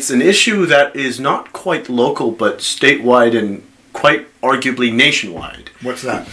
it's an issue that is not quite local, but statewide and quite arguably nationwide. What's that?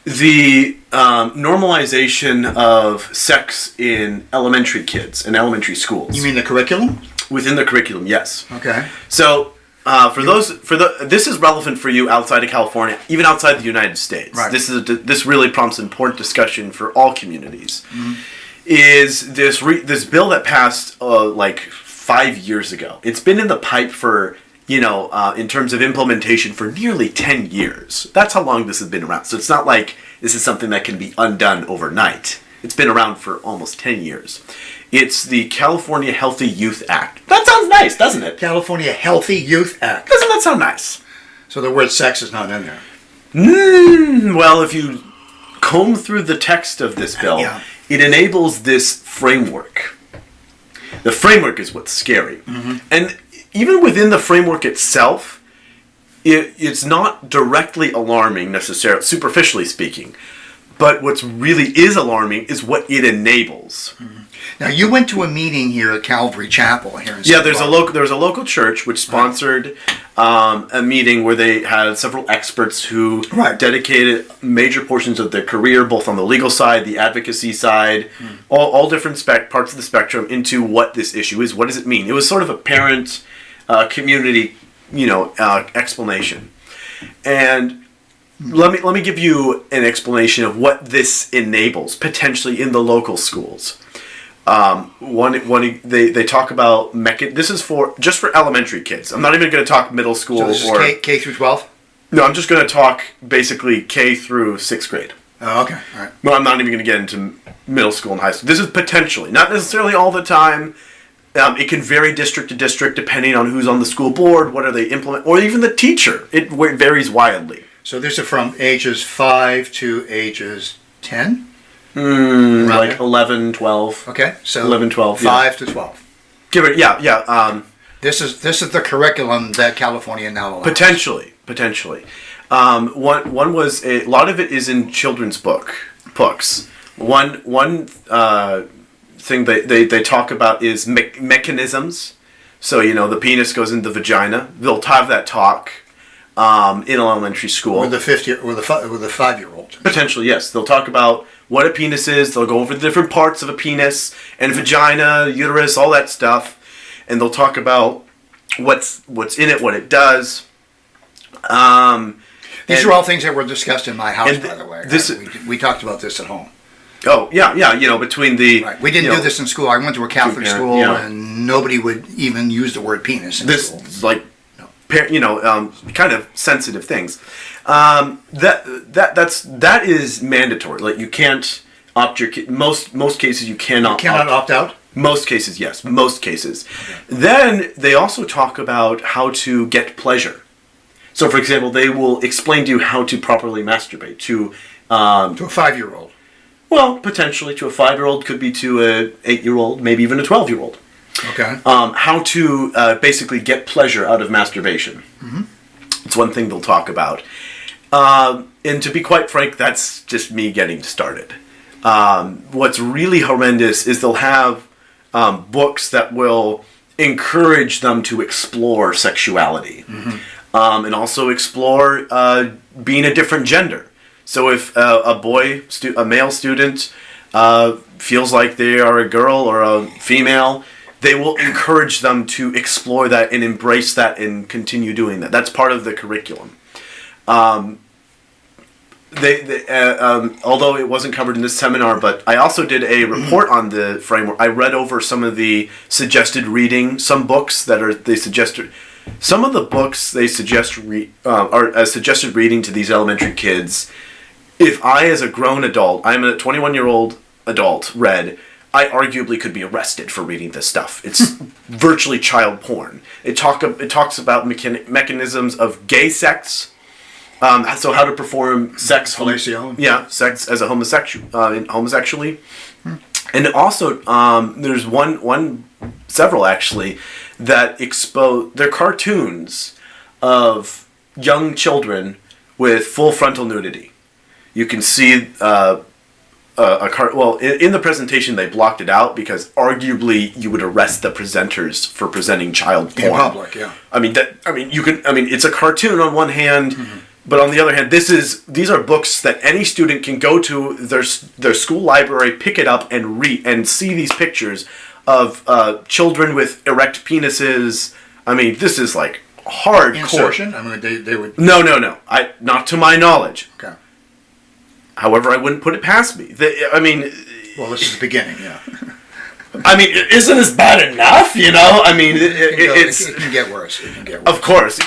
The normalization of sex in elementary kids and elementary schools. You mean the curriculum? Within the curriculum, yes. Okay. So, this is relevant for you outside of California, even outside the United States. Right. This really prompts an important discussion for all communities. Mm-hmm. Is this bill that passed like 5 years ago? It's been in the pipe for in terms of implementation for nearly 10 years. That's how long this has been around. So it's not like this is something that can be undone overnight. It's been around for almost 10 years. It's the California Healthy Youth Act. That sounds nice, doesn't it? California Healthy Youth Act. Doesn't that sound nice? So the word sex is not in there. Well, if you comb through the text of this bill, it enables this framework. The framework is what's scary. Mm-hmm. And even within the framework itself, it's not directly alarming necessarily, superficially speaking. But what's really is alarming is what it enables. Mm-hmm. Now, you went to a meeting here at Calvary Chapel here in there's a local church which sponsored a meeting where they had several experts who dedicated major portions of their career, both on the legal side, the advocacy side, all different parts of the spectrum, into what this issue is. What does it mean? It was sort of a parent community, explanation. And let me give you an explanation of what this enables potentially in the local schools. They talk about this is just for elementary kids. I'm not even going to talk middle school. So this is K through 12? No, I'm just going to talk basically K through 6th grade. Oh, okay. All right. No, I'm not even going to get into middle school and high school. This is potentially, not necessarily all the time. It can vary district to district depending on who's on the school board, what are they implement, or even the teacher. It varies wildly. So this is from ages 5 to ages 10? Like 11, 12. Okay, so 11, 12, 5 to 12. Give it, yeah. This is the curriculum that California now allows. Potentially. One was a lot of it is in children's books. One thing they talk about is mechanisms. So the penis goes into the vagina. They'll have that talk in elementary school with the 5-year-old. Potentially, yes. They'll talk about what a penis is. They'll go over the different parts of a penis and vagina, uterus, all that stuff, and they'll talk about what's in it, what it does. These are all things that were discussed in my house, by the way. We talked about this at home. Oh, yeah. Between the... Right. We didn't do this in school. I went to a Catholic school, and nobody would even use the word penis in school. This, like, kind of sensitive things. That is mandatory. Like, you can't opt your kid. Most cases you cannot. You cannot opt out? Most cases, yes. Most cases. Okay. Then they also talk about how to get pleasure. So, for example, they will explain to you how to properly masturbate to a 5-year-old. Well, potentially to a 5-year-old, could be to a 8-year-old, maybe even a 12-year-old. Okay. How to basically get pleasure out of masturbation. Mm-hmm. It's one thing they'll talk about. And to be quite frank, that's just me getting started. What's really horrendous is they'll have books that will encourage them to explore sexuality. Mm-hmm. And also explore being a different gender. So if a male student feels like they are a girl or a female, they will encourage them to explore that and embrace that and continue doing that. That's part of the curriculum. Although it wasn't covered in this seminar, but I also did a report on the framework. I read over some of the suggested reading, some books some of the books they suggest are as suggested reading to these elementary kids. If I, as a grown adult, I'm a 21-year-old adult, read, I arguably could be arrested for reading this stuff. It's virtually child porn. It talks about mechanisms of gay sex, so how to perform sex. Sex as a homosexual, homosexually. And also, there's several actually, that expose, they're cartoons of young children with full frontal nudity. You can see in the presentation they blocked it out because arguably you would arrest the presenters for presenting child porn in public. Yeah, it's a cartoon on one hand, but on the other hand, these are books that any student can go to their school library, pick it up, and read and see these pictures of children with erect penises. I mean, this is like hardcore. Insertion? I mean, they would. No. Not to my knowledge. Okay. However, I wouldn't put it past me. Well, this is the beginning, yeah. I mean, isn't this bad enough? You know, I mean, it can get worse. It can get worse. Of course.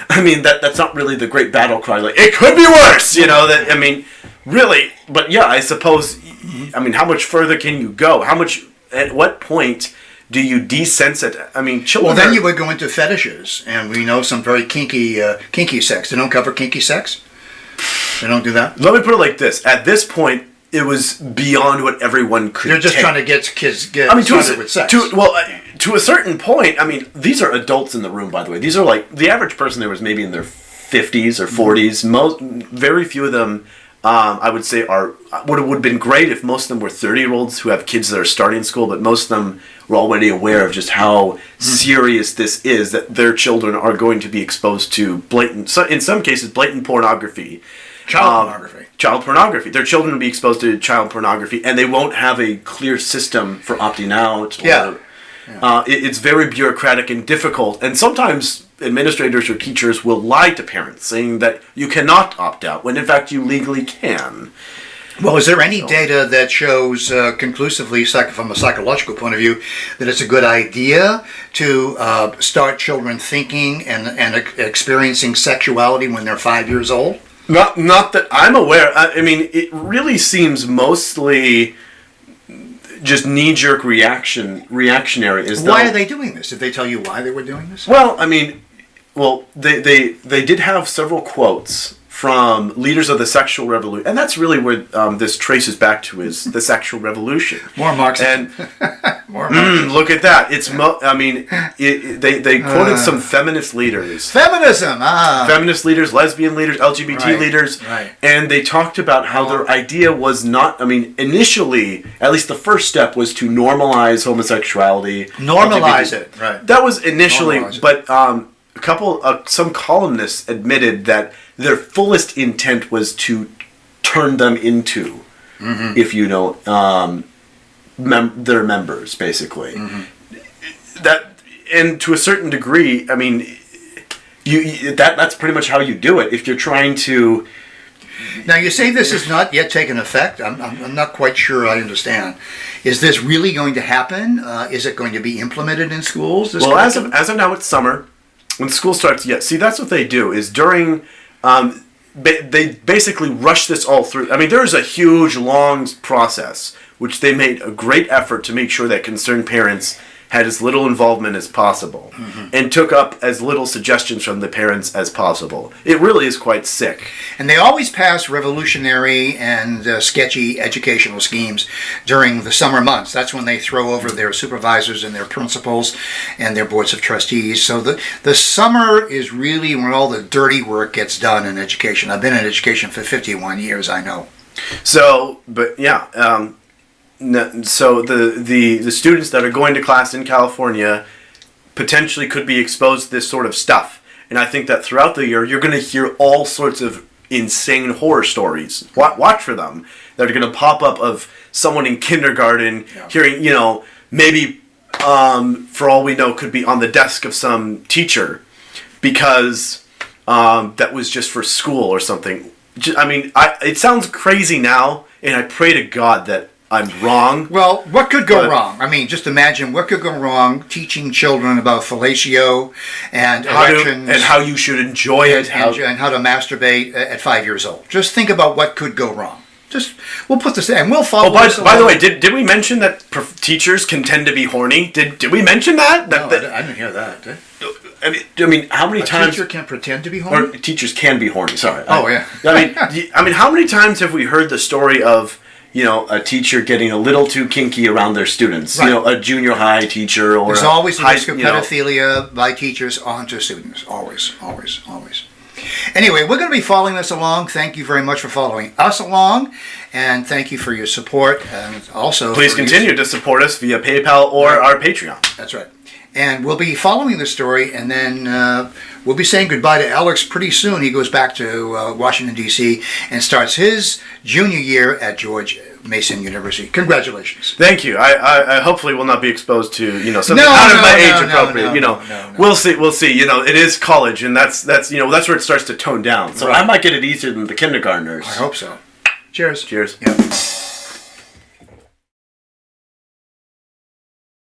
I mean, that's not really the great battle cry. Like, it could be worse. You know, really. But yeah, I suppose. I mean, how much further can you go? At what point do you desensitize? I mean, children. Well, then you would go into fetishes, and we know some very kinky sex. They don't cover kinky sex. They don't do that? Let me put it like this. At this point, it was beyond what everyone could They're just take. trying to get kids started with sex. To a certain point, I mean, these are adults in the room, by the way. These are like, the average person there was maybe in their 50s or 40s. Very few of them, I would say, would have been great if most of them were 30-year-olds who have kids that are starting school, but most of them were already aware of just how serious this is, that their children are going to be exposed to in some cases, blatant pornography. Child pornography. Their children will be exposed to child pornography, and they won't have a clear system for opting out. It's very bureaucratic and difficult, and sometimes administrators or teachers will lie to parents, saying that you cannot opt out, when in fact you legally can. Well, is there any data that shows conclusively, from a psychological point of view, that it's a good idea to start children thinking and experiencing sexuality when they're 5 years old? Not that I'm aware. I mean, it really seems mostly just knee-jerk reactionary. Why are they doing this? Did they tell you why they were doing this? Well, I mean, they did have several quotes from leaders of the sexual revolution, and that's really where this traces back to, is the sexual revolution. More Marxism. More Marxism. Look at that! They quoted some feminist leaders. Feminism. Feminist leaders, lesbian leaders, LGBT leaders, and they talked about how their idea was not. I mean, initially, at least the first step was to normalize homosexuality. Normalize it. Right. That was initially, but some columnists admitted that their fullest intent was to turn them into, if you know, their members, basically. That, and to a certain degree, I mean, that's pretty much how you do it. If you're trying to. Now, you say this has not yet taken effect. I'm not quite sure I understand. Is this really going to happen? Is it going to be implemented in schools? Well, as of now, it's summer. When school starts, see, that's what they do, is during, they basically rush this all through. I mean, there's a huge, long process, which they made a great effort to make sure that concerned parents had as little involvement as possible, and took up as little suggestions from the parents as possible. It really is quite sick. And they always pass revolutionary and sketchy educational schemes during the summer months. That's when they throw over their supervisors and their principals and their boards of trustees. So the summer is really when all the dirty work gets done in education. I've been in education for 51 years, I know. So, but yeah, so the students that are going to class in California potentially could be exposed to this sort of stuff. And I think that throughout the year, you're going to hear all sorts of insane horror stories. Watch for them. That are going to pop up of someone in kindergarten hearing, maybe for all we know, could be on the desk of some teacher because that was just for school or something. I mean, it sounds crazy now, and I pray to God that I'm wrong. Well, what could go wrong? I mean, just imagine what could go wrong teaching children about fellatio and erections. And how you should enjoy it. And how to masturbate at 5 years old. Just think about what could go wrong. We'll put this in, and we'll follow this. By the way, did we mention that teachers can tend to be horny? Did we mention that? No, I didn't hear that. I mean, how many times... A teacher can pretend to be horny? Or teachers can be horny, sorry. Yeah. I mean, how many times have we heard the story of a teacher getting a little too kinky around their students. Right. A junior high teacher or there's always a risk of pedophilia by teachers onto students. Always, always, always. Anyway, we're going to be following this along. Thank you very much for following us along, and thank you for your support. And also, Please continue to support us via PayPal or our Patreon. That's right. And we'll be following the story, and then we'll be saying goodbye to Alex pretty soon. He goes back to Washington, D.C., and starts his junior year at George Mason University. Congratulations. Thank you. I hopefully will not be exposed to something out of my age appropriate. No. We'll see. It is college, and that's where it starts to tone down. So Right. I might get it easier than the kindergartners. I hope so. Cheers. Cheers. Yep.